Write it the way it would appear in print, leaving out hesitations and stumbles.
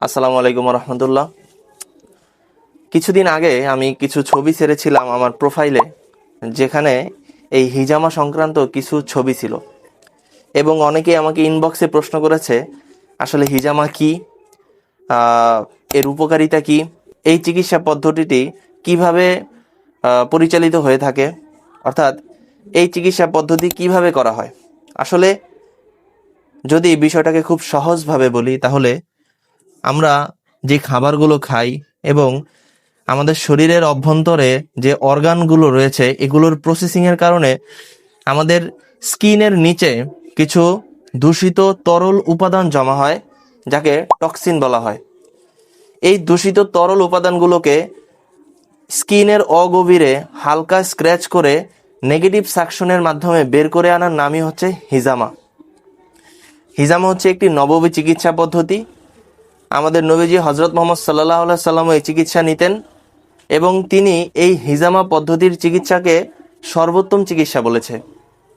আসসালামু আলাইকুম রহমতুল্লাহ। কিছুদিন আগে আমি কিছু ছবি ছেড়েছিলাম আমার প্রোফাইলে, যেখানে এই হিজামা সংক্রান্ত কিছু ছবি ছিল এবং অনেকে আমাকে ইনবক্সে প্রশ্ন করেছে আসলে হিজামা কি, এর উপকারিতা কি, এই চিকিৎসা পদ্ধতিটি কিভাবে পরিচালিত হয়ে থাকে, অর্থাৎ এই চিকিৎসা পদ্ধতি কিভাবে করা হয়। আসলে যদি বিষয়টাকে খুব সহজভাবে বলি, তাহলে আমরা যে খাবারগুলো খাই এবং আমাদের শরীরের অভ্যন্তরে যে অর্গানগুলো রয়েছে, এগুলোর প্রসেসিংয়ের কারণে আমাদের স্কিনের নিচে কিছু দূষিত তরল উপাদান জমা হয়, যাকে টক্সিন বলা হয়। এই দূষিত তরল উপাদানগুলোকে স্কিনের অগভীরে হালকা স্ক্র্যাচ করে নেগেটিভ সাকশনের মাধ্যমে বের করে আনার নামই হচ্ছে হিজামা। হিজামা হচ্ছে একটি নববী চিকিৎসা পদ্ধতি। আমাদের নবীজি হজরত মোহাম্মদ সাল্লাল্লাহু আলাইহি সাল্লাম এই চিকিৎসা নিতেন এবং তিনি এই হিজামা পদ্ধতির চিকিৎসাকে সর্বোত্তম চিকিৎসা বলেছে।